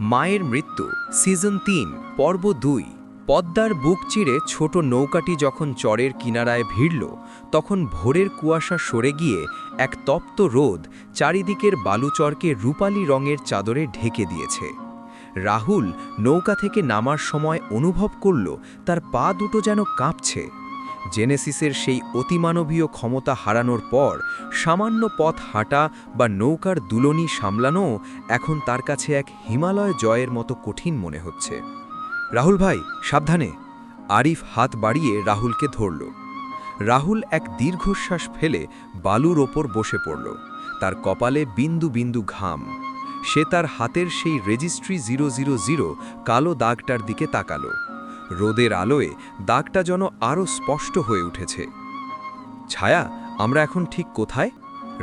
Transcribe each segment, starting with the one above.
মায়ের মৃত্যু সিজন ৩ পর্ব ২। পদ্মার বুক চিরে ছোট নৌকাটি যখন চরের কিনারায় ভিড়ল, তখন ভোরের কুয়াশা সরে গিয়ে এক তপ্ত রোদ চারিদিকের বালুচরকে রূপালী রঙের চাদরে ঢেকে দিয়েছে। রাহুল নৌকা থেকে নামার সময় অনুভব করল তার পা দুটো যেন কাঁপছে। জেনেসিসের সেই অতিমানবীয় ক্ষমতা হারানোর পর সামান্য পথ হাঁটা বা নৌকার দুলনি সামলানোও এখন তার কাছে এক হিমালয় জয়ের মতো কঠিন মনে হচ্ছে। রাহুল ভাই, সাবধানে! আরিফ হাত বাড়িয়ে রাহুলকে ধরল। রাহুল এক দীর্ঘশ্বাস ফেলে বালুর ওপর বসে পড়ল। তার কপালে বিন্দু বিন্দু ঘাম। সে তার হাতের সেই রেজিস্ট্রি 000 কালো দাগটার দিকে তাকালো। রোদের আলোয় দাগটা যেন আরও স্পষ্ট হয়ে উঠেছে। ছায়া, আমরা এখন ঠিক কোথায়?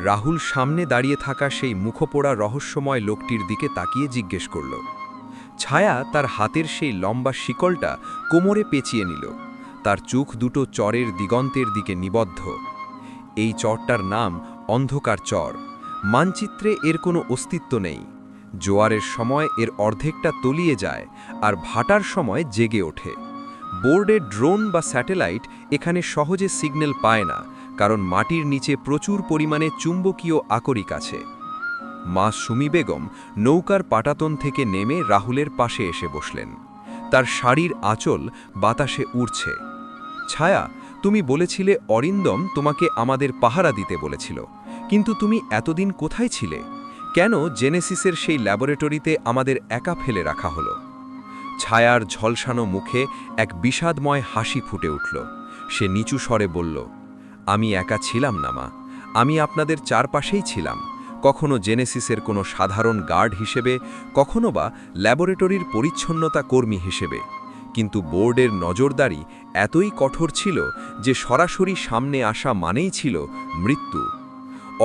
রাহুল সামনে দাঁড়িয়ে থাকা সেই মুখপোড়া রহস্যময় লোকটির দিকে তাকিয়ে জিজ্ঞেস করল। ছায়া তার হাতের সেই লম্বা শিকলটা কোমরে পেঁচিয়ে নিল। তার চোখ দুটো চরের দিগন্তের দিকে নিবদ্ধ। এই চরটার নাম অন্ধকার চর। মানচিত্রে এর কোনো অস্তিত্ব নেই। জোয়ারের সময় এর অর্ধেকটা তলিয়ে যায় আর ভাটার সময় জেগে ওঠে। বোর্ডে ড্রোন বা স্যাটেলাইট এখানে সহজে সিগন্যাল পায় না, কারণ মাটির নিচে প্রচুর পরিমাণে চুম্বকীয় আকরিক আছে। মা সুমি বেগম নৌকার পাটাতন থেকে নেমে রাহুলের পাশে এসে বসলেন। তার শাড়ির আঁচল বাতাসে উড়ছে। ছায়া, তুমি বলেছিলে অরিন্দম তোমাকে আমাদের পাহারা দিতে বলেছিল, কিন্তু তুমি এতদিন কোথায় ছিলে? কেন জেনেসিসের সেই ল্যাবরেটরিতে আমাদের একা ফেলে রাখা হলো? ছায়ার ঝলসানো মুখে এক বিষাদময় হাসি ফুটে উঠল। সে নিচু স্বরে বলল, আমি একা ছিলাম না মা, আমি আপনাদের চারপাশেই ছিলাম। কখনো জেনেসিসের কোনো সাধারণ গার্ড হিসেবে, কখনো বা ল্যাবরেটরির পরিচ্ছন্নতা কর্মী হিসেবে। কিন্তু বোর্ডের নজরদারি এতই কঠোর ছিল যে সরাসরি সামনে আসা মানেই ছিল মৃত্যু।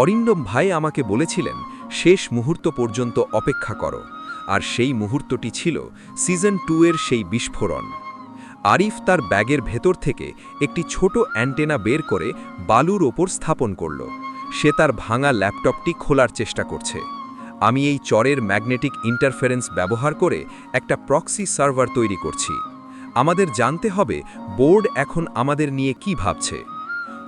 অরিন্দম ভাই আমাকে বলেছিলেন, শেষ মুহূর্ত পর্যন্ত অপেক্ষা করো। আর সেই মুহূর্তটি ছিল সিজন 2 এর সেই বিস্ফোরণ। আরিফ তার ব্যাগের ভেতর থেকে একটি ছোট অ্যান্টেনা বের করে বালুর ওপর স্থাপন করল। সে তার ভাঙা ল্যাপটপটি খোলার চেষ্টা করছে। আমি এই চরের ম্যাগনেটিক ইন্টারফারেন্স ব্যবহার করে একটা প্রক্সি সার্ভার তৈরি করছি। আমাদের জানতে হবে বোর্ড এখন আমাদের নিয়ে কি ভাবছে।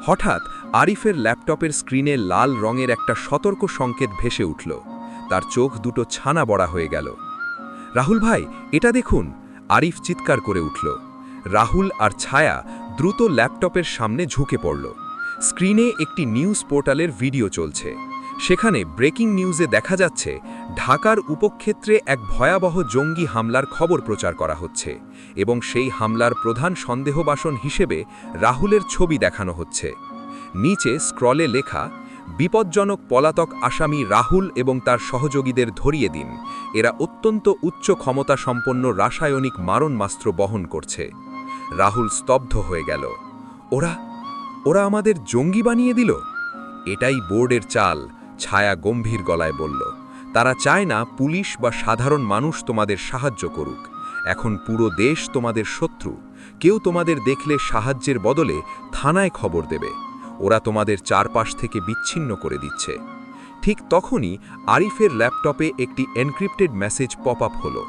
হঠাৎ আরিফের ল্যাপটপের স্ক্রিনে লাল রঙের একটা সতর্ক সংকেত ভেসে উঠল। তার চোখ দুটো ছানা বড়া হয়ে গেল। রাহুল ভাই, এটা দেখুন! আরিফ চিৎকার করে উঠল। রাহুল আর ছায়া দ্রুত ল্যাপটপের সামনে ঝুঁকে পড়ল। স্ক্রিনে একটি নিউজ পোর্টালের ভিডিও চলছে। সেখানে ব্রেকিং নিউজে দেখা যাচ্ছে ঢাকার উপক্ষেত্রে এক ভয়াবহ জঙ্গি হামলার খবর প্রচার করা হচ্ছে এবং সেই হামলার প্রধান সন্দেহবাসন হিসেবে রাহুলের ছবি দেখানো হচ্ছে। নিচে স্ক্রলে লেখা, বিপজ্জনক পলাতক আসামি রাহুল এবং তার সহযোগীদের ধরিয়ে দিন, এরা অত্যন্ত উচ্চ ক্ষমতা সম্পন্ন রাসায়নিক মারণাস্ত্র বহন করছে। রাহুল স্তব্ধ হয়ে গেল। ওরা আমাদের জঙ্গি বানিয়ে দিল? এটাই বোর্ডের চাল, ছায়া গম্ভীর গলায় বলল। তারা চায় না পুলিশ বা সাধারণ মানুষ তোমাদের সাহায্য করুক। এখন পুরো দেশ তোমাদের শত্রু। কেউ তোমাদের দেখলে সাহায্যের বদলে থানায় খবর দেবে। ওরা তোমাদের চারপাশ থেকে বিচ্ছিন্ন করে দিচ্ছে। ঠিক তখনই আরিফের ল্যাপটপে একটি এনক্রিপ্টেড মেসেজ পপ আপ হলো।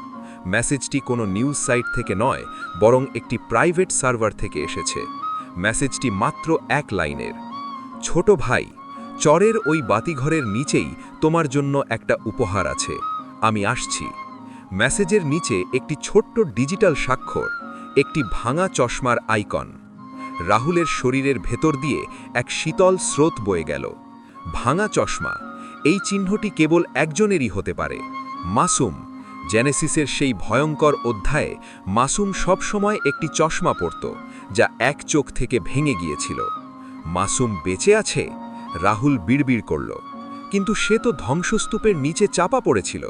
মেসেজটি কোনো নিউজ সাইট থেকে নয়, বরং একটি প্রাইভেট সার্ভার থেকে এসেছে। মেসেজটি মাত্র এক লাইনের। ছোট ভাই, চরের ওই বাতিঘরের নিচেই তোমার জন্য একটা উপহার আছে, আমি আসছি। মেসেজের নিচে একটি ছোট্ট ডিজিটাল স্বাক্ষর, একটি ভাঙা চশমার আইকন। রাহুলের শরীরের ভেতর দিয়ে এক শীতল স্রোত বয়ে গেল। ভাঙা চশমা, এই চিহ্নটি কেবল একজনেরই হতে পারে, মাসুম। জেনেসিসের সেই ভয়ঙ্কর অধ্যায়ে মাসুম সবসময় একটি চশমা পরত, যা এক চোখ থেকে ভেঙে গিয়েছিল। মাসুম বেঁচে আছে? রাহুল বিড়বিড় করল। কিন্তু সে তো ধ্বংসস্তূপের নিচে চাপা পড়েছিল।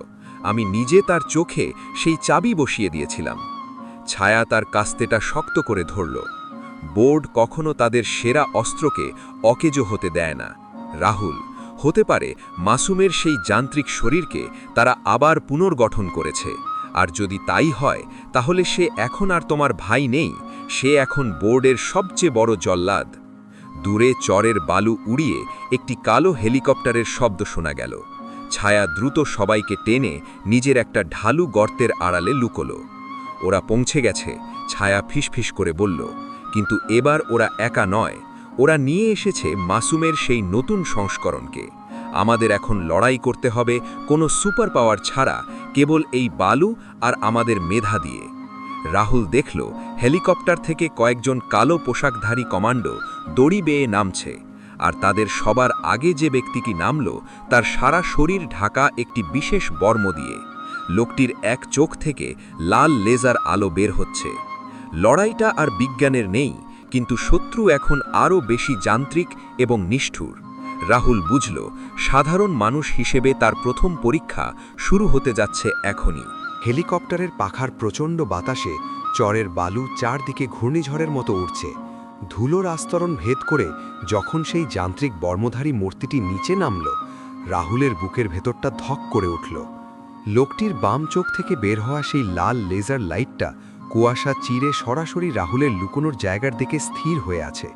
আমি নিজে তার চোখে সেই চাবি বসিয়ে দিয়েছিলাম। ছায়া তার কাস্তেটা শক্ত করে ধরল। বোর্ড কখনো তাদের সেরা অস্ত্রকে অকেজো হতে দেয় না। রাহুল, হতে পারে মাসুমের সেই যান্ত্রিক শরীরকে তারা আবার পুনর্গঠন করেছে। আর যদি তাই হয়, তাহলে সে এখন আর তোমার ভাই নেই, সে এখন বোর্ডের সবচেয়ে বড় জল্লাদ। দূরে চরের বালু উড়িয়ে একটি কালো হেলিকপ্টারের শব্দ শোনা গেল। ছায়া দ্রুত সবাইকে টেনে নিজের একটা ঢালু গর্তের আড়ালে লুকোলো। ওরা পৌঁছে গেছে, ছায়া ফিসফিস করে বলল, কিন্তু এবার ওরা একা নয়, ওরা নিয়ে এসেছে মাসুমের সেই নতুন সংস্করণকে। আমাদের এখন লড়াই করতে হবে কোনো সুপার পাওয়ার ছাড়া, কেবল এই বালু আর আমাদের মেধা দিয়ে। রাহুল দেখল হেলিকপ্টার থেকে কয়েকজন কালো পোশাকধারী কমান্ডো দড়ি বেয়ে নামছে, আর তাদের সবার আগে যে ব্যক্তিটি নামল তার সারা শরীর ঢাকা একটি বিশেষ বর্ম দিয়ে। লোকটির এক চোখ থেকে লাল লেজার আলো বের হচ্ছে। লড়াইটা আর বিজ্ঞানের নেই, কিন্তু শত্রু এখন আরও বেশি যান্ত্রিক এবং নিষ্ঠুর। রাহুল বুঝল সাধারণ মানুষ হিসেবে তার প্রথম পরীক্ষা শুরু হতে যাচ্ছে এখনই। হেলিকপ্টারের পাখার প্রচণ্ড বাতাসে চরের বালু চারদিকে ঘূর্ণিঝড়ের মতো উঠছে। ধুলোর আস্তরণ ভেদ করে যখন সেই যান্ত্রিক বর্মধারী মূর্তিটি নিচে নামল, রাহুলের বুকের ভেতরটা ধক করে উঠল। লোকটির বাম চোখ থেকে বের হওয়া সেই লাল লেজার লাইটটা কুয়াশা চিরে সরাসরি রাহুলের লুকোনোর জায়গার দিকে স্থির হয়ে আছে।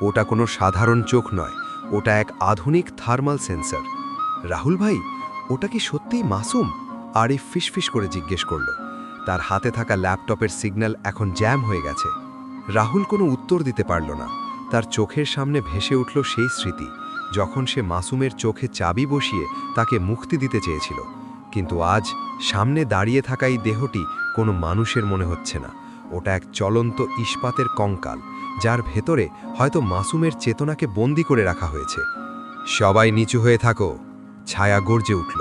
ওটা কোনো সাধারণ চোখ নয়, ওটা এক আধুনিক থার্মাল সেন্সর। রাহুল ভাই, ওটা কি সত্যিই মাসুম? আরিফ ফিসফিস করে জিজ্ঞেস করল। তার হাতে থাকা ল্যাপটপের সিগন্যাল এখন জ্যাম হয়ে গেছে। রাহুল কোনো উত্তর দিতে পারল না। তার চোখের সামনে ভেসে উঠল সেই স্মৃতি, যখন সে মাসুমের চোখে চাবি বসিয়ে তাকে মুক্তি দিতে চেয়েছিল। কিন্তু আজ সামনে দাঁড়িয়ে থাকা এই দেহটি কোনো মানুষের মনে হচ্ছে না। ওটা এক চলন্ত ইস্পাতের কঙ্কাল, যার ভেতরে হয়তো মাসুমের চেতনাকে বন্দি করে রাখা হয়েছে। সবাই নিচু হয়ে থাকো, ছায়া গর্জে উঠল।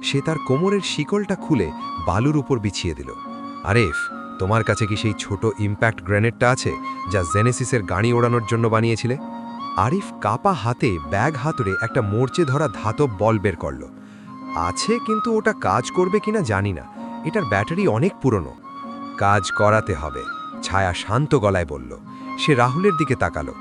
সে তার কোমরের শিকলটা খুলে বালুর উপর বিছিয়ে দিল। আরিফ, তোমার কাছে কি সেই ছোট ইম্প্যাক্ট গ্রেনেডটা আছে যা জেনেসিসের গাড়ি ওড়ানোর জন্য বানিয়েছিলে? আরিফ কাপা হাতে ব্যাগ হাতুড়ে একটা মোর্চে ধরা ধাতব বল বের করল। আছে, কিন্তু ওটা কাজ করবে কিনা জানি না। এটার ব্যাটারি অনেক পুরনো। কাজ করাতে হবে, ছায়া শান্ত গলায় বলল। সে রাহুলের দিকে তাকালো।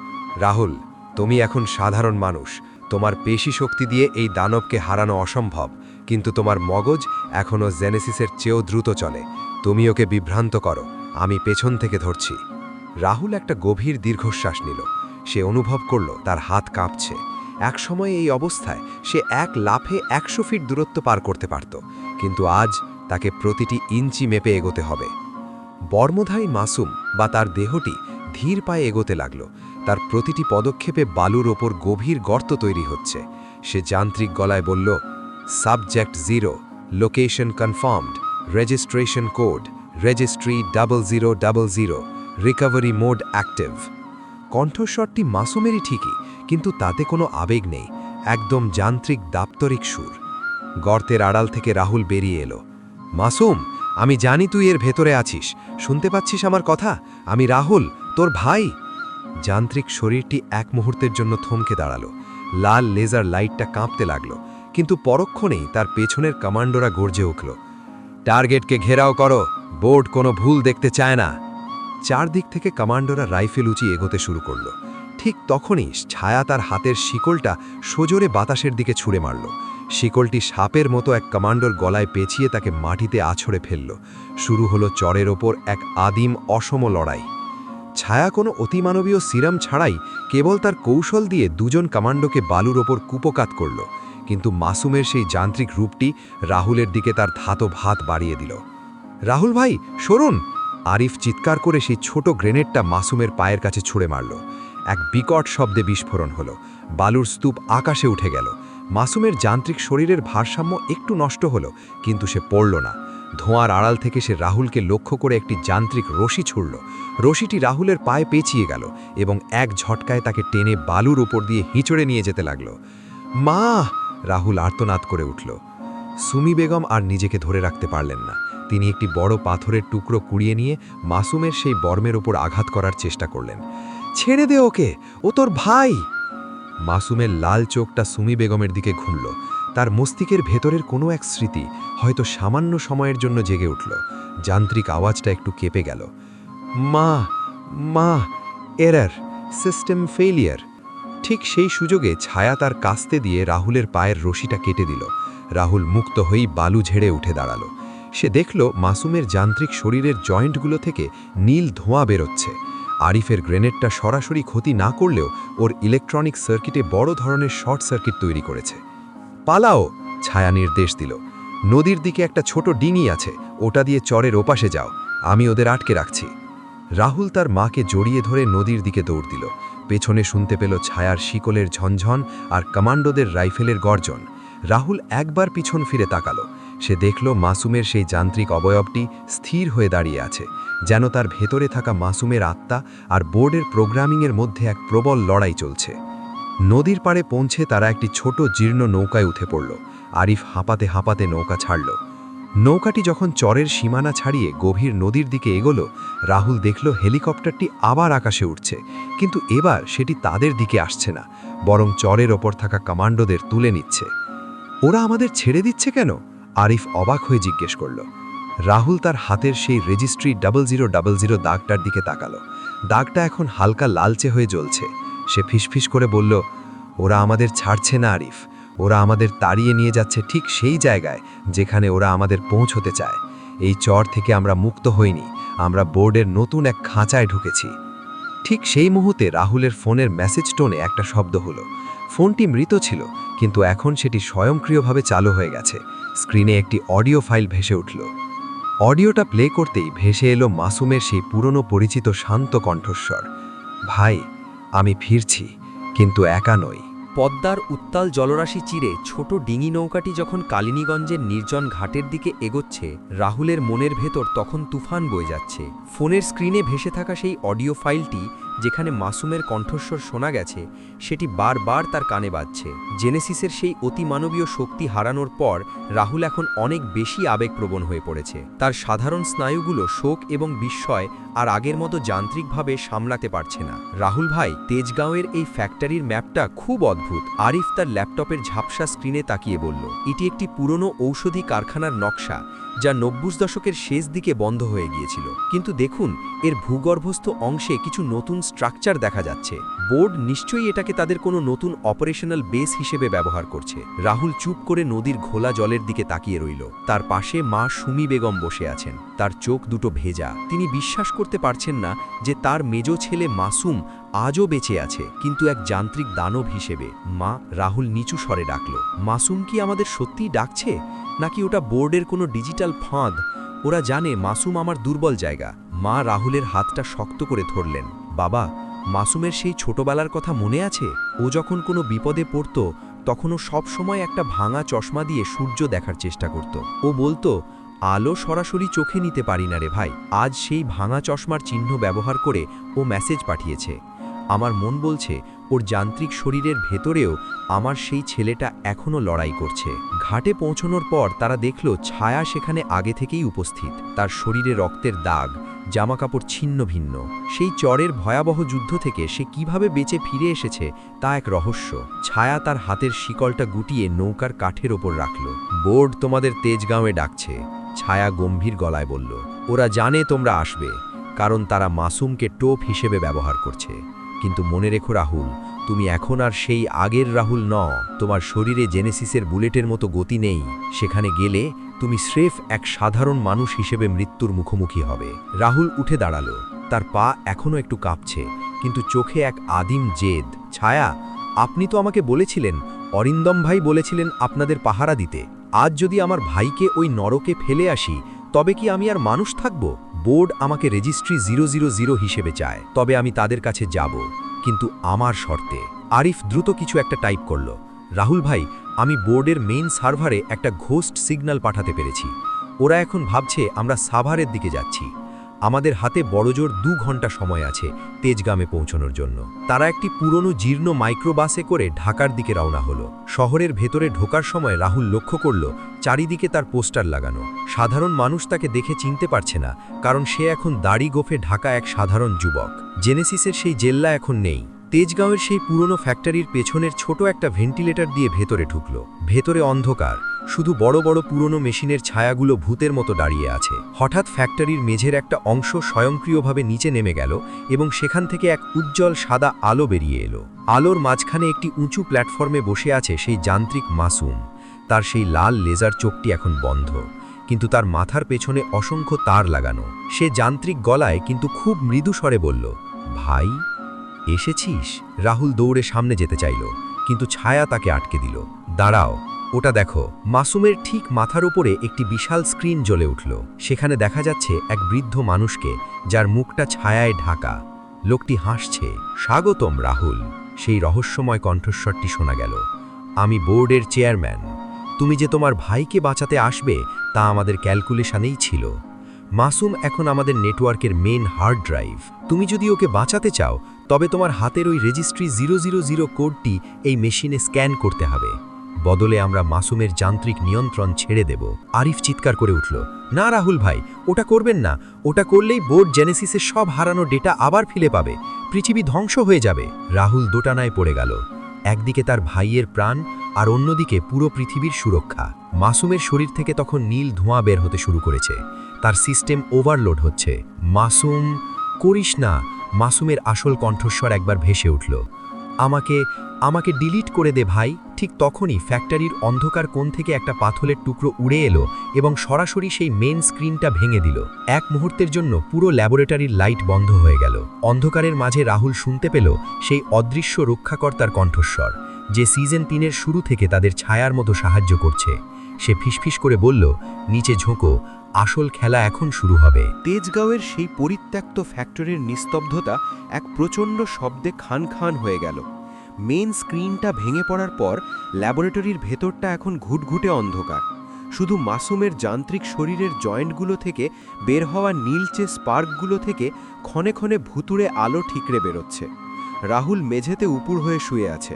রাহুল, তুমি এখন সাধারণ মানুষ, তোমার পেশি শক্তি দিয়ে এই দানবকে হারানো অসম্ভব, কিন্তু তোমার মগজ এখনও জেনেসিসের চেয়েও দ্রুত চলে। তুমি ওকে বিভ্রান্ত করো, আমি পেছন থেকে ধরছি। রাহুল একটা গভীর দীর্ঘশ্বাস নিল। সে অনুভব করল তার হাত কাঁপছে। একসময় এই অবস্থায় সে এক লাফে 100 ফিট দূরত্ব পার করতে পারত, কিন্তু আজ তাকে প্রতিটি ইঞ্চি মেপে এগোতে হবে। বর্মধারী মাসুম বা তার দেহটি ধীর পায়ে এগোতে লাগল। তার প্রতিটি পদক্ষেপে বালুর ওপর গভীর গর্ত তৈরি হচ্ছে। সে যান্ত্রিক গলায় বলল, subject 0, location confirmed, registration code, registry 0000, recovery mode active. কণ্ঠস্বরটি মাসুমেরই ঠিকই, কিন্তু তাতে কোনো আবেগ নেই, একদম যান্ত্রিক দাপ্তরিক সুর। গর্তের আড়াল থেকে রাহুল বেরিয়ে এলো। মাসুম, আমি জানি তুই এর ভেতরে আছিস। শুনতে পাচ্ছিস আমার কথা? আমি রাহুল, তোর ভাই। যান্ত্রিক শরীরটি এক মুহূর্তের জন্য থমকে দাঁড়ালো। লাল লেজার লাইটটা কাঁপতে লাগলো, কিন্তু পরক্ষণেই তার পেছনের কমান্ডোরা গর্জে উঠল। টার্গেটকে ঘেরাও করো, বোর্ড কোনো ভুল দেখতে চায় না। চারদিক থেকে কমান্ডোরা রাইফেল উঁচিয়ে এগোতে শুরু করল। ঠিক তখনই ছায়া তার হাতের শিকলটা সজোরে বাতাসের দিকে ছুঁড়ে মারল। শিকলটি সাপের মতো এক কমান্ডোর গলায় পেঁচিয়ে তাকে মাটিতে আছড়ে ফেলল। শুরু হলো চরের ওপর এক আদিম অসম লড়াই। ছায়া কোনো অতিমানবীয় সিরাম ছাড়াই কেবল তার কৌশল দিয়ে দুজন কমান্ডোকে বালুর ওপর কুপকাত করল, কিন্তু মাসুমের সেই যান্ত্রিক রূপটি রাহুলের দিকে তার ধাতব হাত বাড়িয়ে দিল। রাহুল ভাই, সরুন! আরিফ চিৎকার করে সেই ছোট গ্রেনেডটা মাসুমের পায়ের কাছে ছুঁড়ে মারল। এক বিকট শব্দে বিস্ফোরণ হলো। বালুর স্তূপ আকাশে উঠে গেল। মাসুমের যান্ত্রিক শরীরের ভারসাম্য একটু নষ্ট হলো, কিন্তু সে পড়ল না। ধোঁয়ার আড়াল থেকে সে রাহুলকে লক্ষ্য করে একটি যান্ত্রিক রশি ছুড়ল। রশিটি রাহুলের পায়ে পেঁচিয়ে গেল এবং এক ঝটকায় তাকে টেনে বালুর উপর দিয়ে হিঁচড়ে নিয়ে যেতে লাগল। মা! রাহুল আর্তনাদ করে উঠল। সুমি বেগম আর নিজেকে ধরে রাখতে পারলেন না। তিনি একটি বড় পাথরের টুকরো কুড়িয়ে নিয়ে মাসুমের সেই বর্মের ওপর আঘাত করার চেষ্টা করলেন। ছেড়ে দে ওকে, ও তোর ভাই! মাসুমের লাল চোখটা সুমি বেগমের দিকে ঘুরল। তার মস্তিষ্কের ভেতরের কোনো এক স্মৃতি হয়তো সামান্য সময়ের জন্য জেগে উঠল। যান্ত্রিক আওয়াজটা একটু কেঁপে গেল। মা, মা, এরার, সিস্টেম ফেলিয়ার। ঠিক সেই সুযোগে ছায়া তার কাস্তে দিয়ে রাহুলের পায়ের রশিটা কেটে দিল। রাহুল মুক্ত হয়েই বালু ঝেড়ে উঠে দাঁড়ালো। সে দেখল মাসুমের যান্ত্রিক শরীরের জয়েন্টগুলো থেকে নীল ধোঁয়া বেরোচ্ছে। আরিফের গ্রেনেডটা সরাসরি ক্ষতি না করলেও ওর ইলেকট্রনিক সার্কিটে বড় ধরনের শর্ট সার্কিট তৈরি করেছে। পালাও! ছায়া নির্দেশ দিল, নদীর দিকে একটা ছোট ডিঙি আছে, ওটা দিয়ে চরের ওপাশে যাও, আমি ওদের আটকে রাখছি। রাহুল তার মাকে জড়িয়ে ধরে নদীর দিকে দৌড় দিল। পেছনে শুনতে পেল ছায়ার শিকলের ঝনঝন আর কমান্ডোদের রাইফেলের গর্জন। রাহুল একবার পিছন ফিরে তাকালো। সে দেখল মাসুমের সেই যান্ত্রিক অবয়বটি স্থির হয়ে দাঁড়িয়ে আছে, যেন তার ভেতরে থাকা মাসুমের আত্মা আর বোর্ডের প্রোগ্রামিংয়ের মধ্যে এক প্রবল লড়াই চলছে। নদীর পাড়ে পৌঁছে তারা একটি ছোট জীর্ণ নৌকায় উঠে পড়ল। আরিফ হাঁপাতে হাঁপাতে নৌকা ছাড়ল। নৌকাটি যখন চরের সীমানা ছাড়িয়ে গভীর নদীর দিকে এগোলো, রাহুল দেখল হেলিকপ্টারটি আবার আকাশে উঠছে, কিন্তু এবার সেটি তাদের দিকে আসছে না, বরং চরের ওপর থাকা কমান্ডোদের তুলে নিচ্ছে। ওরা আমাদের ছেড়ে দিচ্ছে কেন? আরিফ অবাক হয়ে জিজ্ঞেস করল। রাহুল তার হাতের সেই রেজিস্ট্রি 0000 দাগটার দিকে তাকালো। দাগটা এখন হালকা লালচে হয়ে জ্বলছে। সে ফিসফিস করে বলল, ওরা আমাদের ছাড়ছে না আরিফ, ওরা আমাদের তাড়িয়ে নিয়ে যাচ্ছে ঠিক সেই জায়গায় যেখানে ওরা আমাদের পৌঁছতে চায়। এই চর থেকে আমরা মুক্ত হইনি, আমরা বোর্ডের নতুন এক খাঁচায় ঢুকেছি। ঠিক সেই মুহূর্তে রাহুলের ফোনের মেসেজ টোনে একটা শব্দ হলো। ফোনটি মৃত ছিল, কিন্তু এখন সেটি স্বয়ংক্রিয়ভাবে চালু হয়ে গেছে। স্ক্রিনে একটি অডিও ফাইল ভেসে উঠল। অডিওটা প্লে করতেই ভেসে এলো মাসুমের সেই পুরনো পরিচিত শান্ত কণ্ঠস্বর। ভাই, আমি ফিরছি, কিন্তু একা নই। পদ্মার উত্তাল জলরাশি চিরে ছোট ডিঙি নৌকাটি যখন কালিনীগঞ্জের নির্জন ঘাটের দিকে এগোচ্ছে, রাহুলের মনের ভেতর তখন তুফান বয়ে যাচ্ছে। ফোনের স্ক্রিনে ভেসে থাকা সেই অডিও ফাইলটি, যেখানে মাসুমের কণ্ঠস্বর শোনা গেছে, সেটি বারবার তার কানে বাজছে। জেনেসিসের সেই অতিমানবীয় শক্তি হারানোর পর রাহুল এখন অনেক বেশি আবেগপ্রবণ হয়ে পড়েছে। তার সাধারণ স্নায়ুগুলো শোক এবং বিস্ময় আর আগের মতো যান্ত্রিকভাবে সামলাতে পারছে না। রাহুল ভাই, তেজগাঁওয়ের এই ফ্যাক্টরির ম্যাপটা খুব অদ্ভুত। আরিফ তার ল্যাপটপের ঝাপসা স্ক্রিনে তাকিয়ে বলল, এটি একটি পুরনো ঔষধি কারখানার নকশা, যা ৯০ দশকের শেষ দিকে বন্ধ হয়ে গিয়েছিল। কিন্তু দেখুন, এর ভূগর্ভস্থ অংশে কিছু নতুন স্ট্রাকচার দেখা যাচ্ছে। বোর্ড নিশ্চয়ই এটাকে তাদের কোনো নতুন অপারেশনাল বেস হিসেবে ব্যবহার করছে। রাহুল চুপ করে নদীর ঘোলা জলের দিকে তাকিয়ে রইল। তার পাশে মা সুমি বেগম বসে আছেন, তার চোখ দুটো ভেজা। তিনি বিশ্বাস করতে পারছেন না যে তার মেজ ছেলে মাসুম আজও বেঁচে আছে, কিন্তু এক যান্ত্রিক দানব হিসেবে। মা, রাহুল নিচু স্বরে ডাকল, মাসুম কি আমাদের সত্যিই ডাকছে, নাকি ওটা বোর্ডের কোনো ডিজিটাল ফাঁদ? ওরা জানে মাসুম আমার দুর্বল জায়গা। মা রাহুলের হাতটা শক্ত করে ধরলেন। বাবা, মাসুমের সেই ছোটবেলার কথা মনে আছে? ও যখন কোনো বিপদে পড়ত, তখন ও সবসময় একটা ভাঙা চশমা দিয়ে সূর্য দেখার চেষ্টা করত। ও বলতো, আলো সরাসরি চোখে নিতে পারি না রে ভাই। আজ সেই ভাঙা চশমার চিহ্ন ব্যবহার করে ও মেসেজ পাঠিয়েছে। আমার মন বলছে, ওর যান্ত্রিক শরীরের ভেতরেও আমার সেই ছেলেটা এখনও লড়াই করছে। ঘাটে পৌঁছানোর পর তারা দেখল ছায়া সেখানে আগে থেকেই উপস্থিত। তার শরীরে রক্তের দাগ, জামাকাপড় ছিন্ন ভিন্ন। সেই চরের ভয়াবহ যুদ্ধ থেকে সে কিভাবে বেঁচে ফিরে এসেছে তা এক রহস্য। ছায়া তার হাতের শিকলটা গুটিয়ে নৌকার কাঠের ওপর রাখল। বোর্ড তোমাদের তেজগাঁওয়ে ডাকছে, ছায়া গম্ভীর গলায় বলল। ওরা জানে তোমরা আসবে, কারণ তারা মাসুমকে টোপ হিসেবে ব্যবহার করছে। কিন্তু মনে রেখো রাহুল, তুমি এখন আর সেই আগের রাহুল নও। তোমার শরীরে জেনেসিসের বুলেটের মতো গতি নেই। সেখানে গেলে তুমি স্রেফ এক সাধারণ মানুষ হিসেবে মৃত্যুর মুখোমুখি হবে। রাহুল উঠে দাঁড়ালো। তার পা এখনও একটু কাঁপছে, কিন্তু চোখে এক আদিম জেদ। ছায়া, আপনি তো আমাকে বলেছিলেন, অরিন্দম ভাই বলেছিলেন আপনাদের পাহারা দিতে। আজ যদি আমার ভাইকে ওই নরকে ফেলে আসি, তবে কি আমি আর মানুষ থাকব? বোর্ড আমাকে রেজিস্ট্রি 000 হিসেবে চায়, তবে আমি তাদের কাছে যাব, কিন্তু আমার শর্তে। আরিফ দ্রুত কিছু একটা টাইপ করল। রাহুল ভাই, আমি বোর্ডের মেইন সার্ভারে একটা ঘোস্ট সিগন্যাল পাঠাতে পেরেছি। ওরা এখন ভাবছে আমরা সাভারের দিকে যাচ্ছি। আমাদের হাতে বড়জোর 2 ঘন্টা সময় আছে তেজগামে পৌঁছানোর জন্য। তারা একটি পুরনো জীর্ণ মাইক্রোবাসে করে ঢাকার দিকে রওনা হলো। শহরের ভেতরে ঢোকার সময় রাহুল লক্ষ্য করল চারিদিকে তার পোস্টার লাগানো। সাধারণ মানুষ তাকে দেখে চিনতে পারছে না, কারণ সে এখন দাড়ি গোফে ঢাকা এক সাধারণ যুবক। জেনেসিসের সেই জেল্লা এখন নেই। তেজগাঁওয়ের সেই পুরনো ফ্যাক্টরির পেছনের ছোট একটা ভেন্টিলেটর দিয়ে ভেতরে ঢুকল। ভেতরে অন্ধকার, শুধু বড় বড় পুরনো মেশিনের ছায়াগুলো ভূতের মতো দাঁড়িয়ে আছে। হঠাৎ ফ্যাক্টরির মেঝের একটা অংশ স্বয়ংক্রিয়ভাবে নিচে নেমে গেল এবং সেখান থেকে এক উজ্জ্বল সাদা আলো বেরিয়ে এলো। আলোর মাঝখানে একটি উঁচু প্ল্যাটফর্মে বসে আছে সেই যান্ত্রিক মাসুম। তার সেই লাল লেজার চোখটি এখন বন্ধ, কিন্তু তার মাথার পেছনে অসংখ্য তার লাগানো। সে যান্ত্রিক গলায় কিন্তু খুব মৃদু স্বরে বলল, ভাই, এসেছিস? রাহুল দৌড়ে সামনে যেতে চাইল, কিন্তু ছায়া তাকে আটকে দিল। দাঁড়াও, ওটা দেখো। মাসুমের ঠিক মাথার উপরে একটি বিশাল স্ক্রিন জ্বলে উঠল। সেখানে দেখা যাচ্ছে এক বৃদ্ধ মানুষকে, যার মুখটা ছায়ায় ঢাকা। লোকটি হাসছে। স্বাগতম রাহুল। সেই রহস্যময় কণ্ঠস্বরটি শোনা গেল। আমি বোর্ডের চেয়ারম্যান। তুমি যে তোমার ভাইকে বাঁচাতে আসবে তা আমাদের ক্যালকুলেশনেই ছিল। মাসুম এখন আমাদের নেটওয়ার্কের মেন হার্ড ড্রাইভ। তুমি যদি ওকে বাঁচাতে চাও তবে তোমার হাতের ওই রেজিস্ট্রি 000 কোডটি এই মেশিনে স্ক্যান করতে হবে। বদলে আমরা মাসুমের যান্ত্রিক নিয়ন্ত্রণ ছেড়ে দেব। আরিফ চিৎকার করে উঠল, না রাহুল ভাই, ওটা করবেন না। ওটা করলেই বোর্ড জেনেসিসের সব হারানো ডেটা আবার ফিরে পাবে। পৃথিবী ধ্বংস হয়ে যাবে। রাহুল দোটানায় পড়ে গেল। একদিকে তার ভাইয়ের প্রাণ, আর অন্যদিকে পুরো পৃথিবীর সুরক্ষা। মাসুমের শরীর থেকে তখন নীল ধোঁয়া বের হতে শুরু করেছে। তার সিস্টেম ওভারলোড হচ্ছে। মাসুম, করিস না। মাসুমের আসল কণ্ঠস্বর একবার ভেসে উঠল, আমাকে ডিলিট করে দে ভাই। ঠিক তখনই ফ্যাক্টরির অন্ধকার কোণ থেকে একটা পাথরের টুকরো উড়ে এলো এবং সরাসরি সেই মেন স্ক্রিনটা ভেঙে দিল। এক মুহূর্তের জন্য পুরো ল্যাবরেটরির লাইট বন্ধ হয়ে গেল। অন্ধকারের মাঝে রাহুল শুনতে পেল সেই অদৃশ্য রক্ষাকর্তার কণ্ঠস্বর, যে সিজন 3-এর শুরু থেকে তাদের ছায়ার মতো সাহায্য করছে। সে ফিসফিস করে বলল, নিচে ঝোঁকো, আসল খেলা এখন শুরু হবে। তেজগাঁওয়ের সেই পরিত্যক্ত ফ্যাক্টরির নিস্তব্ধতা এক প্রচণ্ড শব্দে খান খান হয়ে গেল। মেন স্ক্রিনটা ভেঙে পড়ার পর ল্যাবরেটরির ভেতরটা এখন ঘুটঘুটে অন্ধকার। শুধু মাসুমের যান্ত্রিক শরীরের জয়েন্টগুলো থেকে বের হওয়া নীলচে স্পার্কগুলো থেকে ক্ষণে ক্ষণে ভুতুড়ে আলো ঠিকরে বেরোচ্ছে। রাহুল মেঝেতে উপুর হয়ে শুয়ে আছে।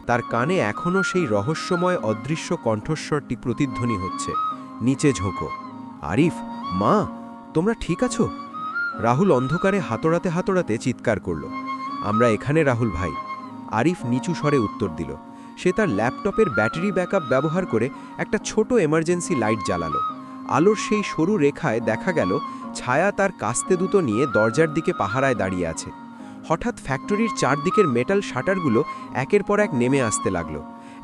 তার কানে এখনও সেই রহস্যময় অদৃশ্য কণ্ঠস্বরটি প্রতিধ্বনি হচ্ছে, নিচে ঝোঁকো। আরিফ, মা, তোমরা ঠিক আছো? রাহুল অন্ধকারে হাতড়াতে হাতড়াতে চিৎকার করল, আমরা এখানে রাহুল ভাই। আরিফ নিচু স্বরে উত্তর দিল। সে তার ল্যাপটপের ব্যাটারি ব্যাকআপ ব্যবহার করে একটা ছোট এমার্জেন্সি লাইট জ্বালালো। আলোর সেই সরু রেখায় দেখা গেল ছায়া তার কাস্তে দুটো নিয়ে দরজার দিকে পাহারায় দাঁড়িয়ে আছে। হঠাৎ ফ্যাক্টরির চারদিকের মেটাল শাটারগুলো একের পর এক নেমে আসতে লাগল।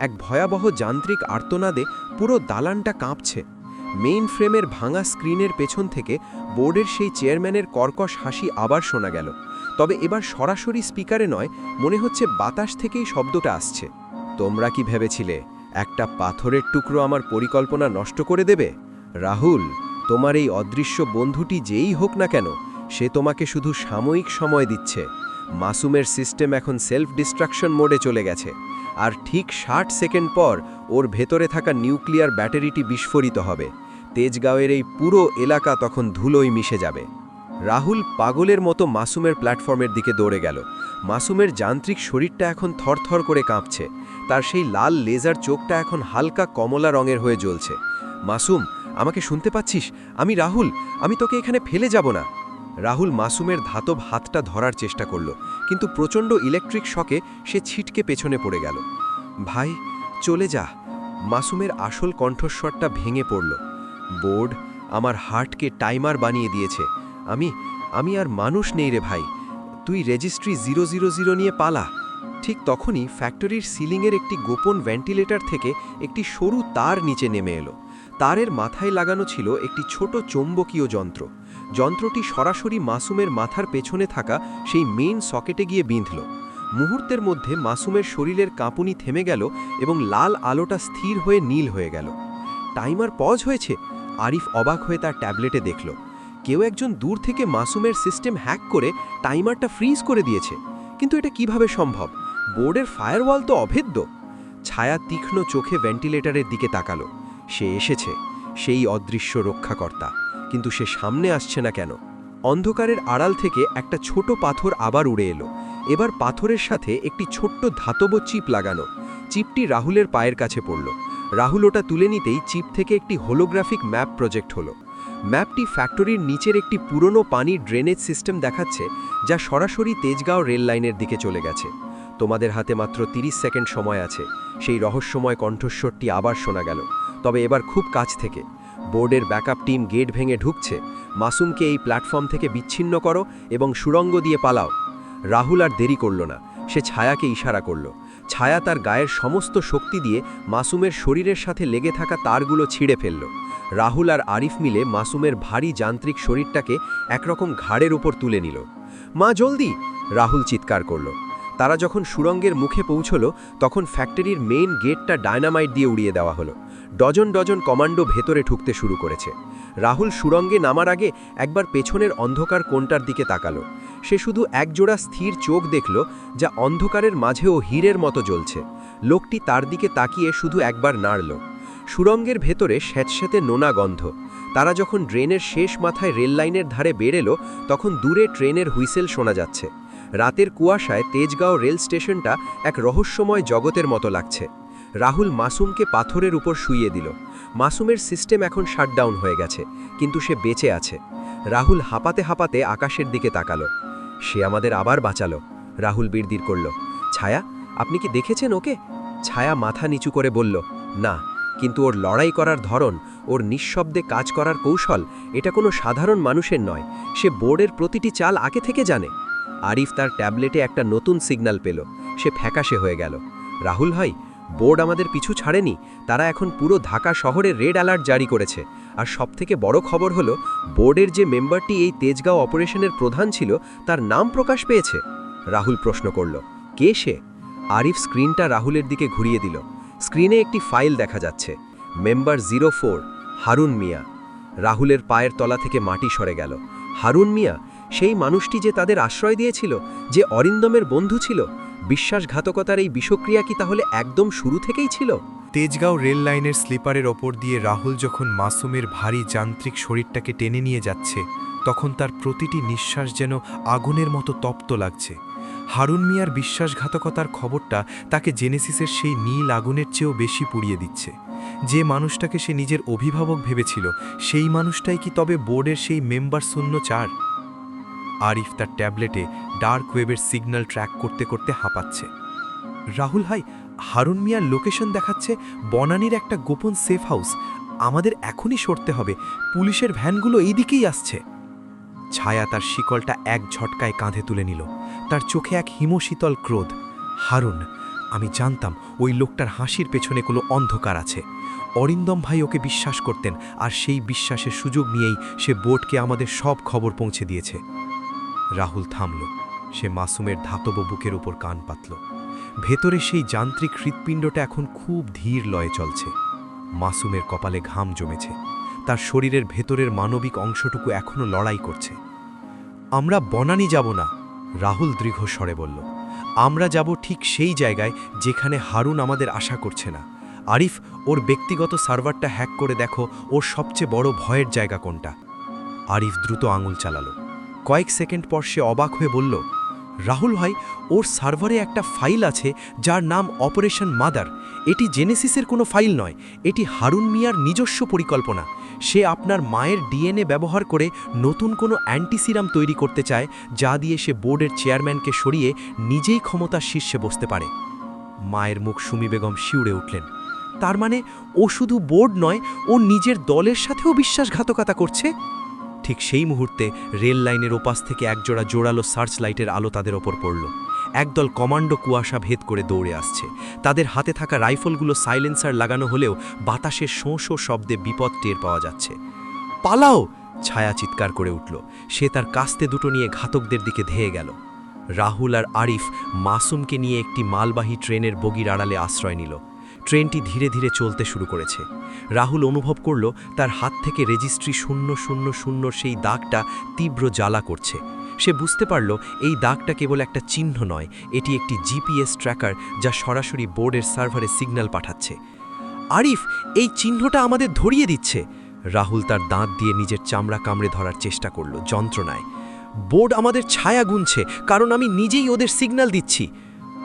এক ভয়াবহ যান্ত্রিক আর্তনাদে পুরো দালানটা কাঁপছে। মেইন ফ্রেমের ভাঙা স্ক্রিনের পেছন থেকে বোর্ডের সেই চেয়ারম্যানের কর্কশ হাসি আবার শোনা গেল। তবে এবার সরাসরি স্পিকারে নয়, মনে হচ্ছে বাতাস থেকেই শব্দটা আসছে। তোমরা কি ভেবেছিলে একটা পাথরের টুকরো আমার পরিকল্পনা নষ্ট করে দেবে? রাহুল, তোমার এই অদৃশ্য বন্ধুটি যেই হোক না কেন, সে তোমাকে শুধু সাময়িক সময় দিচ্ছে। মাসুমের সিস্টেম এখন সেলফ ডিস্ট্রাকশন মোডে চলে গেছে, আর ঠিক 60 সেকেন্ড পর ওর ভেতরে থাকা নিউক্লিয়ার ব্যাটারিটি বিস্ফোরিত হবে। তেজগাঁওয়ের এই পুরো এলাকা তখন ধুলোয় মিশে যাবে। রাহুল পাগলের মতো মাসুমের প্ল্যাটফর্মের দিকে দৌড়ে গেল। মাসুমের যান্ত্রিক শরীরটা এখন থরথর করে কাঁপছে। তার সেই লাল লেজার চোখটা এখন হালকা কমলা রঙের হয়ে জ্বলছে। মাসুম, আমাকে শুনতে পাচ্ছিস? আমি রাহুল, আমি তোকে এখানে ফেলে যাব না। রাহুল মাসুমের ধাতব হাতটা ধরার চেষ্টা করল, কিন্তু প্রচণ্ড ইলেকট্রিক শকে সে ছিটকে পেছনে পড়ে গেল। ভাই, চলে যা। মাসুমের আসল কণ্ঠস্বরটা ভেঙে পড়ল। বোর্ড আমার হার্টকে টাইমার বানিয়ে দিয়েছে। আমি আর মানুষ নেই রে ভাই। তুই রেজিস্ট্রি 000 নিয়ে পালা। ঠিক তখনই ফ্যাক্টরির সিলিংয়ের একটি গোপন ভেন্টিলেটর থেকে একটি সরু তার নিচে নেমে এলো। তারের মাথায় লাগানো ছিল একটি ছোট চৌম্বকীয় যন্ত্র। যন্ত্রটি সরাসরি মাসুমের মাথার পেছনে থাকা সেই মেইন সকেটে গিয়ে বিঁধল। মুহূর্তের মধ্যে মাসুমের শরীরের কাঁপুনি থেমে গেল এবং লাল আলোটা স্থির হয়ে নীল হয়ে গেল। টাইমার পজ হয়েছে। আরিফ অবাক হয়ে তার ট্যাবলেটে দেখল কেউ একজন দূর থেকে মাসুমের সিস্টেম হ্যাক করে টাইমারটা ফ্রিজ করে দিয়েছে। কিন্তু এটা কিভাবে সম্ভব? বোর্ডের ফায়ারওয়াল তো অভেদ্য। ছায়া তীক্ষ্ণ চোখে ভেন্টিলেটরের দিকে তাকালো। সে এসেছে, সেই অদৃশ্য রক্ষাকর্তা। কিন্তু সে সামনে আসছে না কেন? অন্ধকারের আড়াল থেকে একটা ছোট পাথর আবার উড়ে এলো। এবার পাথরের সাথে একটি ছোট্ট ধাতব চিপ লাগানো। চিপটি রাহুলের পায়ের কাছে পড়ল। রাহুল ওটা তুলে নিতেই চিপ থেকে একটি হোলোগ্রাফিক ম্যাপ প্রজেক্ট হলো। ম্যাপটি ফ্যাক্টরির নিচের একটি পুরনো পানির ড্রেনেজ সিস্টেম দেখাচ্ছে, যা সরাসরি তেজগাঁও রেল লাইনের দিকে চলে গেছে। তোমাদের হাতে মাত্র 30 সেকেন্ড সময় আছে। সেই রহস্যময় কণ্ঠস্বরটি আবার শোনা গেল, তবে এবার খুব কাছ থেকে। বোর্ডের ব্যাকআপ টিম গেট ভেঙে ঢুকছে। মাসুমকে এই প্ল্যাটফর্ম থেকে বিচ্ছিন্ন করো এবং সুড়ঙ্গ দিয়ে পালাও। রাহুল আর দেরি করল না। সে ছায়াকে ইশারা করল। ছায়া তার গায়ের সমস্ত শক্তি দিয়ে মাসুমের শরীরের সাথে লেগে থাকা তারগুলো ছিঁড়ে ফেলল। রাহুল আর আরিফ মিলে মাসুমের ভারী যান্ত্রিক শরীরটাকে একরকম ঘাড়ের উপর তুলে নিল। মা, জলদি! রাহুল চিৎকার করল। তারা যখন সুড়ঙ্গের মুখে পৌঁছল তখন ফ্যাক্টরির মেইন গেটটা ডায়নামাইট দিয়ে উড়িয়ে দেওয়া হলো। ডজন ডজন কমান্ডো ভেতরে ঢুকতে শুরু করেছে। রাহুল সুড়ঙ্গে নামার আগে একবার পেছনের অন্ধকার কোণটার দিকে তাকালো। সে শুধু একজোড়া স্থির চোখ দেখল, যা অন্ধকারের মাঝেও হীরের মতো জ্বলছে। লোকটি তার দিকে তাকিয়ে শুধু একবার নাড়ল। সুড়ঙ্গের ভেতরে স্যাঁতস্যাঁতে নোনা গন্ধ। তারা যখন ড্রেনের শেষ মাথায় রেল লাইনের ধারে বেরেল তখন দূরে ট্রেনের হুইসেল শোনা যাচ্ছে। রাতের কুয়াশায় তেজগাঁও রেল স্টেশনটা এক রহস্যময় জগতের মতো লাগছে। রাহুল মাসুমকে পাথরের উপর শুইয়ে দিল। মাসুমের সিস্টেম এখন শাটডাউন হয়ে গেছে, কিন্তু সে বেঁচে আছে। রাহুল হাঁপাতে হাঁপাতে আকাশের দিকে তাকালো। সে আমাদের আবার বাঁচালো, রাহুল বিড়বিড় করল। ছায়া, আপনি কি দেখেছেন ওকে? ছায়া মাথা নিচু করে বলল, না, কিন্তু ওর লড়াই করার ধরন, ওর নিঃশব্দে কাজ করার কৌশল, এটা কোনো সাধারণ মানুষের নয়। সে বোর্ডের প্রতিটি চাল আগে থেকে জানে। আরিফ তার ট্যাবলেটে একটা নতুন সিগন্যাল পেল। সে ফ্যাকাশে হয়ে গেল। রাহুল ভাই, বোর্ড আমাদের পিছু ছাড়েনি। তারা এখন পুরো ঢাকা শহরে রেড অ্যালার্ট জারি করেছে। আর সবথেকে বড় খবর হলো, বোর্ডের যে মেম্বারটি এই তেজগাঁও অপারেশনের প্রধান ছিল, তার নাম প্রকাশ পেয়েছে। রাহুল প্রশ্ন করল, কে সে? আরিফ স্ক্রিনটা রাহুলের দিকে ঘুরিয়ে দিল। স্ক্রিনে একটি ফাইল দেখা যাচ্ছে, মেম্বার 04, হারুন মিয়া। রাহুলের পায়ের তলা থেকে মাটি সরে গেল। হারুন মিয়া, সেই মানুষটি যে তাদের আশ্রয় দিয়েছিল, যে অরিন্দমের বন্ধু ছিল। বিশ্বাসঘাতকতার এই বিষক্রিয়া কি তাহলে একদম শুরু থেকেই ছিল? তেজগাঁও রেল লাইনের স্লিপারের ওপর দিয়ে রাহুল যখন মাসুমের ভারী যান্ত্রিক শরীরটাকে টেনে নিয়ে যাচ্ছে, তখন তার প্রতিটি নিঃশ্বাস যেন আগুনের মতো তপ্ত লাগছে। হারুন মিয়ার বিশ্বাসঘাতকতার খবরটা তাকে জেনেসিসের সেই নীল আগুনের চেয়েও বেশি পুড়িয়ে দিচ্ছে। যে মানুষটাকে সে নিজের অভিভাবক ভেবেছিল, সেই মানুষটাই কি তবে বোর্ডের সেই মেম্বার 04? আরিফ তার ট্যাবলেটে ডার্ক ওয়েবের সিগন্যাল ট্র্যাক করতে করতে হাঁপাচ্ছে। রাহুল ভাই, হারুন মিয়ার লোকেশন দেখাচ্ছে বনানীর একটা গোপন সেফ হাউস। আমাদের এখনই সরতে হবে, পুলিশের ভ্যানগুলো এই দিকেই আসছে। ছায়া তার শিকলটা এক ঝটকায় কাঁধে তুলে নিল। তার চোখে এক হিমশীতল ক্রোধ। হারুন, আমি জানতাম ওই লোকটার হাসির পেছনে কোনো অন্ধকার আছে। অরিন্দম ভাই ওকে বিশ্বাস করতেন, আর সেই বিশ্বাসের সুযোগ নিয়েই সে বোর্ডকে আমাদের সব খবর পৌঁছে দিয়েছে। রাহুল থামল। সে মাসুমের ধাতব বুকের উপর কান পাতল। ভেতরে সেই যান্ত্রিক হৃৎপিণ্ডটা এখন খুব ধীর লয়ে চলছে। মাসুমের কপালে ঘাম জমেছে। তার শরীরের ভেতরের মানবিক অংশটুকু এখনও লড়াই করছে। আমরা বনানী যাব না, রাহুল দৃঢ় স্বরে বলল। আমরা যাব ঠিক সেই জায়গায় যেখানে হারুন আমাদের আশা করছে না। আরিফ, ওর ব্যক্তিগত সার্ভারটা হ্যাক করে দেখো ওর সবচেয়ে বড় ভয়ের জায়গা কোনটা। আরিফ দ্রুত আঙুল চালালো। কয়েক সেকেন্ড পর সে অবাক হয়ে বলল, রাহুল ভাই, ওর সার্ভারে একটা ফাইল আছে যার নাম অপারেশন মাদার। এটি জেনেসিসের কোনো ফাইল নয়, এটি হারুন মিয়ার নিজস্ব পরিকল্পনা। সে আপনার মায়ের ডিএনএ ব্যবহার করে নতুন কোনো অ্যান্টিসিরাম তৈরি করতে চায়, যা দিয়ে সে বোর্ডের চেয়ারম্যানকে সরিয়ে নিজেই ক্ষমতার শীর্ষে বসতে পারে। মায়ের মুখ সুমি বেগম শিউরে উঠলেন। তার মানে ও শুধু বোর্ড নয়, ও নিজের দলের সাথেও বিশ্বাসঘাতকতা করছে। ঠিক সেই মুহূর্তে রেল লাইনের ওপাশ থেকে একজোড়া জোরালো সার্চ লাইটের আলো তাদের ওপর পড়ল। একদল কমান্ডো কুয়াশা ভেদ করে দৌড়ে আসছে। তাদের হাতে থাকা রাইফেলগুলো সাইলেন্সার লাগানো হলেও বাতাসের শোঁ শোঁ শব্দে বিপদ টের পাওয়া যাচ্ছে। পালাও! ছায়া চিৎকার করে উঠল। সে তার কাস্তে দুটো নিয়ে ঘাতকদের দিকে ধেয়ে গেল। রাহুল আর আরিফ মাসুমকে নিয়ে একটি মালবাহী ট্রেনের বগির আড়ালে আশ্রয় নিল। ট্রেনটি ধীরে ধীরে চলতে শুরু করেছে। রাহুল অনুভব করল তার হাত থেকে রেজিস্ট্রি 000 সেই দাগটা তীব্র জ্বালা করছে। সে বুঝতে পারল এই দাগটা কেবল একটা চিহ্ন নয়, এটি একটি জিপিএস ট্র্যাকার যা সরাসরি বোর্ডের সার্ভারে সিগন্যাল পাঠাচ্ছে। আরিফ, এই চিহ্নটা আমাদের ধরিয়ে দিচ্ছে। রাহুল তার দাঁত দিয়ে নিজের চামড়া কামড়ে ধরার চেষ্টা করল যন্ত্রণায়। বোর্ড আমাদের ছায়া গুনছে, কারণ আমি নিজেই ওদের সিগন্যাল দিচ্ছি।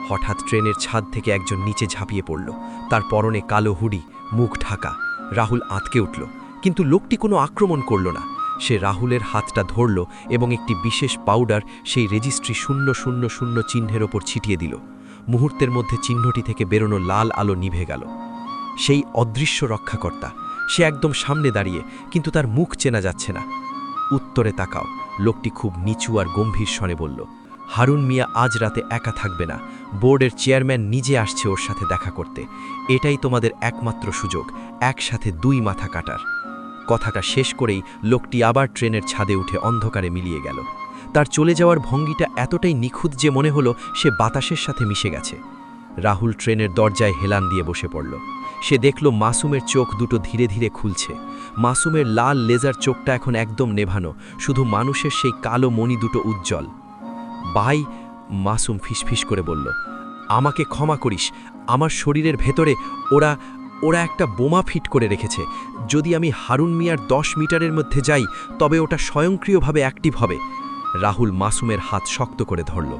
হঠাৎ ট্রেনের ছাদ থেকে একজন নিচে ঝাঁপিয়ে পড়ল। তার পরনে কালো হুডি, মুখ ঢাকা। রাহুল আঁতকে উঠল, কিন্তু লোকটি কোনো আক্রমণ করল না। সে রাহুলের হাতটা ধরল এবং একটি বিশেষ পাউডার সেই রেজিস্ট্রি 000 চিহ্নের ওপর ছিটিয়ে দিল। মুহূর্তের মধ্যে চিহ্নটি থেকে বেরোনো লাল আলো নিভে গেল। সেই অদৃশ্য রক্ষাকর্তা, সে একদম সামনে দাঁড়িয়ে, কিন্তু তার মুখ চেনা যাচ্ছে না। উত্তরে তাকাও, লোকটি খুব নিচু আর গম্ভীর স্বরে বলল। হারুন মিয়া আজ রাতে একা থাকবে না। বোর্ডের চেয়ারম্যান নিজে আসছে ওর সাথে দেখা করতে। এটাই তোমাদের একমাত্র সুযোগ, একসাথে 2 মাথা কাটার। কথাটা শেষ করেই লোকটি আবার ট্রেনের ছাদে উঠে অন্ধকারে মিলিয়ে গেল। তার চলে যাওয়ার ভঙ্গিটা এতটাই নিখুঁত যে মনে হলো সে বাতাসের সাথে মিশে গেছে। রাহুল ট্রেনের দরজায় হেলান দিয়ে বসে পড়ল। সে দেখল মাসুমের চোখ দুটো ধীরে ধীরে খুলছে। মাসুমের লাল লেজার চোখটা এখন একদম নেভানো, শুধু মানুষের সেই কালো মণি দুটো উজ্জ্বল। ভাই, মাসুম ফিসফিস করে বলল, আমাকে ক্ষমা করিস, আমার শরীরের ভেতরে ওরা একটা বোমা ফিট করে রেখেছে। যদি আমি হারুন মিয়ার 10 মিটারের মধ্যে যাই তবে ওটা স্বয়ংক্রিয়ভাবে অ্যাক্টিভ হবে। রাহুল মাসুমের হাত শক্ত করে ধরল।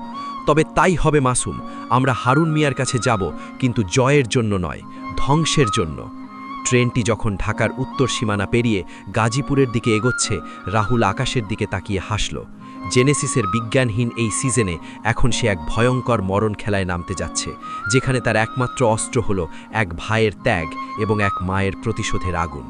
তবে তাই হবে মাসুম, আমরা হারুন মিয়ার কাছে যাব, কিন্তু জয়ের জন্য নয়, ধ্বংসের জন্য। ট্রেনটি যখন ঢাকার উত্তর সীমানা পেরিয়ে গাজীপুরের দিকে এগোচ্ছে, রাহুল আকাশের দিকে তাকিয়ে হাসল। জেনেসিসের বিজ্ঞানহীন এই সিজনে এখন সে এক ভয়ঙ্কর মরণ খেলায় নামতে যাচ্ছে, যেখানে তার একমাত্র অস্ত্র হল এক ভাইয়ের ত্যাগ এবং এক মায়ের প্রতিশোধের আগুন।